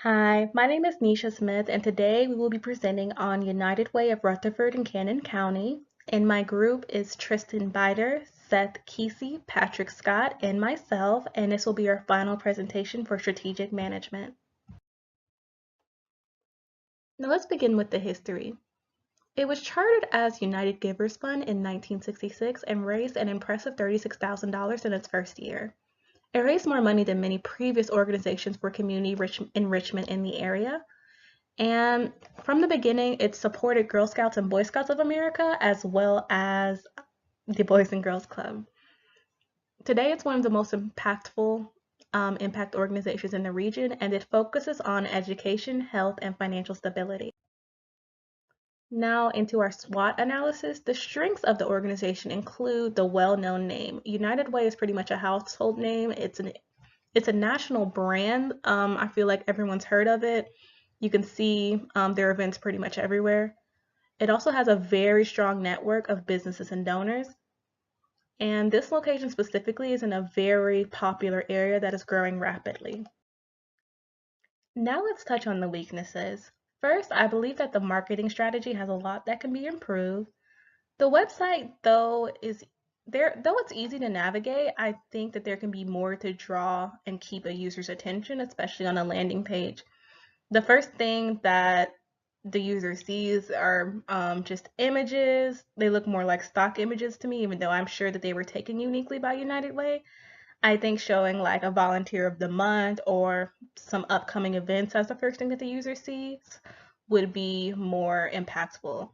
Hi, my name is Nisha Smith, and today we will be presenting on United Way of Rutherford and Cannon County. And my group is Tristan Bider, Seth Kesey, Patrick Scott, and myself, and this will be our final presentation for strategic management. Now let's begin with the history. It was chartered as United Givers Fund in 1966 and raised an impressive $36,000 in its first year. It raised more money than many previous organizations for community enrichment in the area. And from the beginning, it supported Girl Scouts and Boy Scouts of America as well as the Boys and Girls Club. Today, it's one of the most impactful impact organizations in the region, and it focuses on education, health, and financial stability. Now into our SWOT analysis. The strengths of the organization include the well-known name. United Way is pretty much a household name. It's a national brand. I feel like everyone's heard of it. You can see their events pretty much everywhere. It also has a very strong network of businesses and donors. And this location specifically is in a very popular area that is growing rapidly. Now let's touch on the weaknesses. First, I believe that the marketing strategy has a lot that can be improved. The website, though it's easy to navigate, I think that there can be more to draw and keep a user's attention, especially on a landing page. The first thing that the user sees are just images. They look more like stock images to me, even though I'm sure that they were taken uniquely by United Way. I think showing like a volunteer of the month or some upcoming events as the first thing that the user sees would be more impactful.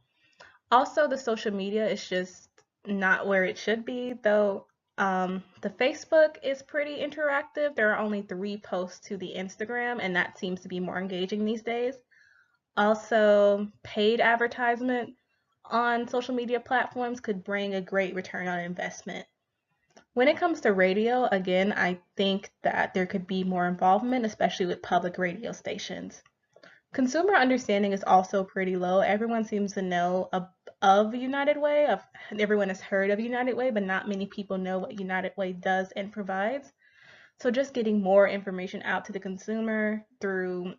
Also, the social media is just not where it should be, though. The Facebook is pretty interactive. There are only 3 posts to the Instagram, and that seems to be more engaging these days. Also, paid advertisement on social media platforms could bring a great return on investment. When it comes to radio, again, I think that there could be more involvement, especially with public radio stations. Consumer understanding is also pretty low. Everyone seems to know of United Way, everyone has heard of United Way, but not many people know what United Way does and provides. So just getting more information out to the consumer through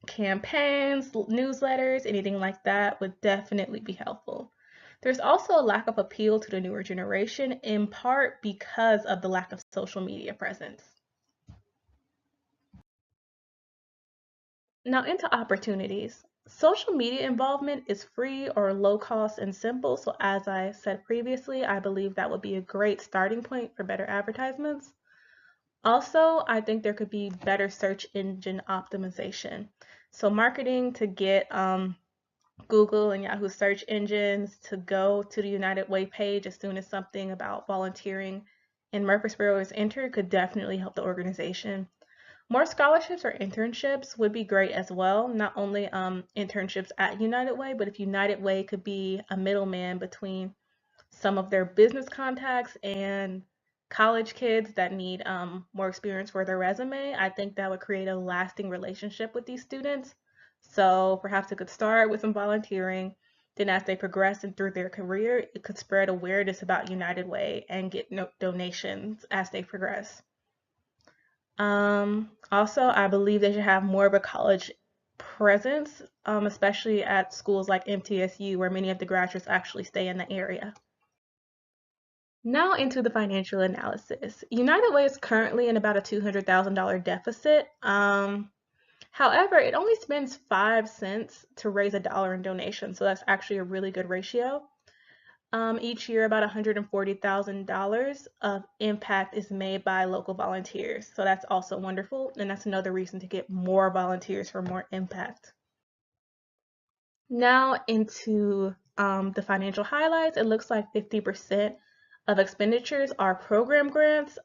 campaigns, newsletters, anything like that would definitely be helpful. There's also a lack of appeal to the newer generation, in part because of the lack of social media presence. Now into opportunities. Social media involvement is free or low cost and simple. So as I said previously, I believe that would be a great starting point for better advertisements. Also, I think there could be better search engine optimization. So marketing to get Google and Yahoo search engines to go to the United Way page as soon as something about volunteering in Murfreesboro is entered could definitely help the organization. More scholarships or internships would be great as well. Not only internships at United Way, but if United Way could be a middleman between some of their business contacts and college kids that need more experience for their resume, I think that would create a lasting relationship with these students. So perhaps it could start with some volunteering. Then as they progress and through their career, it could spread awareness about United Way and get donations as they progress. Also, I believe they should have more of a college presence, especially at schools like MTSU, where many of the graduates actually stay in the area. Now into the financial analysis. United Way is currently in about a $200,000 deficit. However, it only spends 5 cents to raise a dollar in donation, so that's actually a really good ratio. Each year, about $140,000 of impact is made by local volunteers. So that's also wonderful. And that's another reason to get more volunteers for more impact. Now into the financial highlights. It looks like 50% of expenditures are program grants.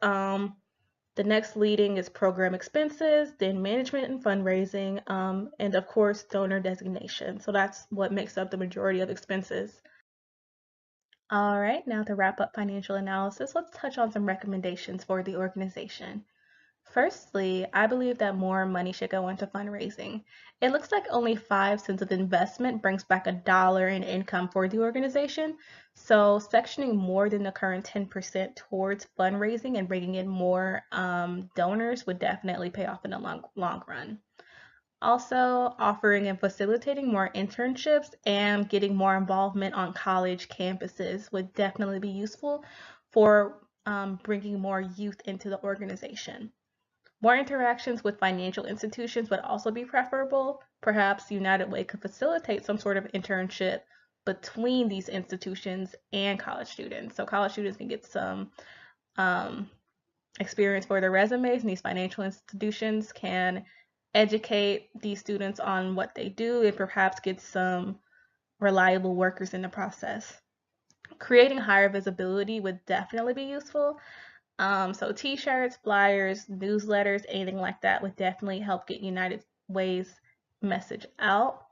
The next leading is program expenses, then management and fundraising, and of course, donor designation. So that's what makes up the majority of expenses. All right, now to wrap up financial analysis, let's touch on some recommendations for the organization. Firstly, I believe that more money should go into fundraising. It looks like only 5 cents of investment brings back $1 in income for the organization. So sectioning more than the current 10% towards fundraising and bringing in more donors would definitely pay off in the long run. Also, offering and facilitating more internships and getting more involvement on college campuses would definitely be useful for bringing more youth into the organization. More interactions with financial institutions would also be preferable. Perhaps United Way could facilitate some sort of internship between these institutions and college students. So college students can get some um, experience for their resumes, and these financial institutions can educate these students on what they do and perhaps get some reliable workers in the process. Creating higher visibility would definitely be useful. So t-shirts, flyers, newsletters, anything like that would definitely help get United Way's message out.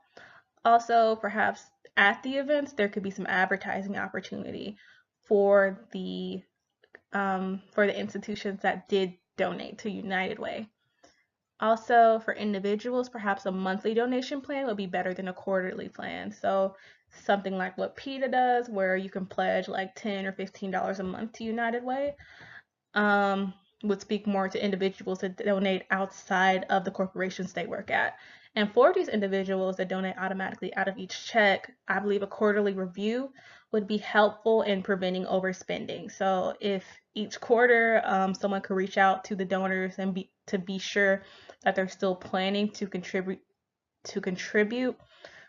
Also, perhaps at the events, there could be some advertising opportunity for the institutions that did donate to United Way. Also, for individuals, perhaps a monthly donation plan would be better than a quarterly plan. So something like what PETA does, where you can pledge like $10 or $15 a month to United Way, would speak more to individuals that donate outside of the corporations they work at. And for these individuals that donate automatically out of each check, I believe a quarterly review would be helpful in preventing overspending. So if each quarter someone could reach out to the donors and be sure that they're still planning to contribute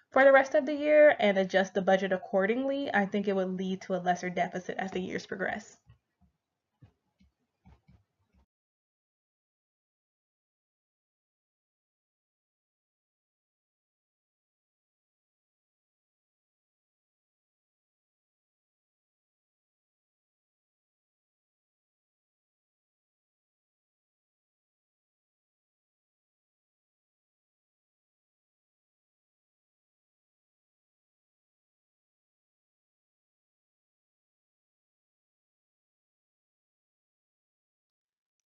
for the rest of the year and adjust the budget accordingly, I think it would lead to a lesser deficit as the years progress.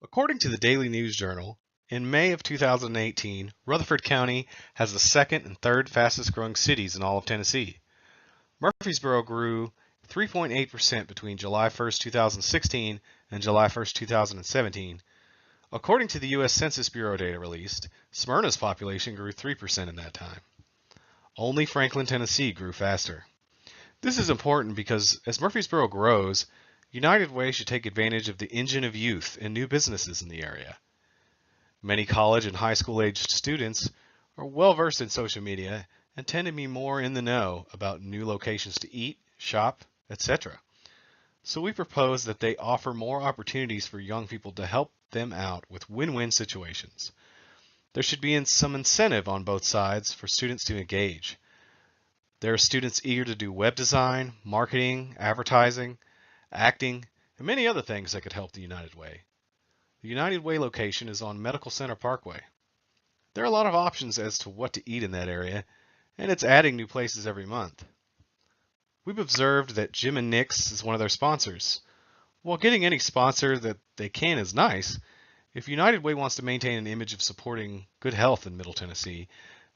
According to the Daily News Journal, in May of 2018, Rutherford County has the second and third fastest growing cities in all of Tennessee. Murfreesboro grew 3.8% between July 1st, 2016 and July 1st, 2017. According to the U.S. Census Bureau data released, Smyrna's population grew 3% in that time. Only Franklin, Tennessee grew faster. This is important because as Murfreesboro grows, United Way should take advantage of the engine of youth and new businesses in the area. Many college and high school aged students are well versed in social media and tend to be more in the know about new locations to eat, shop, etc. So we propose that they offer more opportunities for young people to help them out with win-win situations. There should be some incentive on both sides for students to engage. There are students eager to do web design, marketing, advertising, acting, and many other things that could help the United Way. The United Way location is on Medical Center Parkway. There are a lot of options as to what to eat in that area, and it's adding new places every month. We've observed that Jim and Nick's is one of their sponsors. While getting any sponsor that they can is nice, if United Way wants to maintain an image of supporting good health in Middle Tennessee,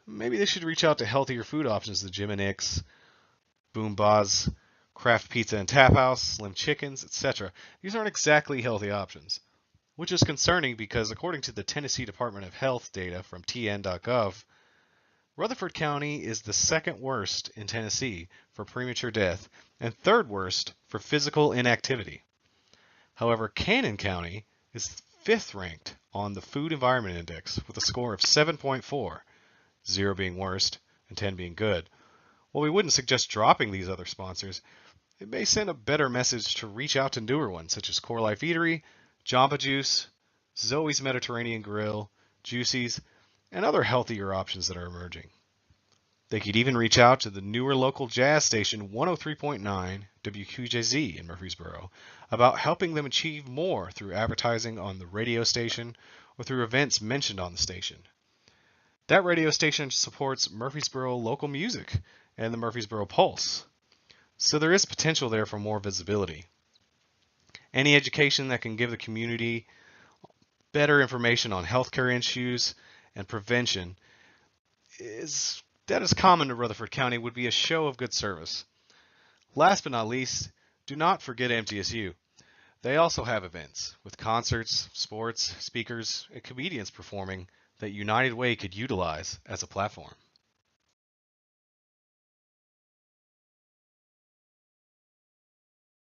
maybe they should reach out to healthier food options than Jim and Nick's, Boom Baz, Craft Pizza and Tap House, Slim Chickens, etc. These aren't exactly healthy options, which is concerning because according to the Tennessee Department of Health data from tn.gov, Rutherford County is the second worst in Tennessee for premature death and third worst for physical inactivity. However, Cannon County is fifth ranked on the Food Environment Index with a score of 7.4, 0 being worst and 10 being good. While we wouldn't suggest dropping these other sponsors, it may send a better message to reach out to newer ones such as Core Life Eatery, Jamba Juice, Zoe's Mediterranean Grill, Juicy's, and other healthier options that are emerging. They could even reach out to the newer local jazz station 103.9 WQJZ in Murfreesboro about helping them achieve more through advertising on the radio station or through events mentioned on the station. That radio station supports Murfreesboro local music and the Murfreesboro Pulse, so there is potential there for more visibility. Any education that can give the community better information on healthcare issues and prevention that is common to Rutherford County would be a show of good service. Last but not least, do not forget MTSU. They also have events with concerts, sports, speakers, and comedians performing that United Way could utilize as a platform.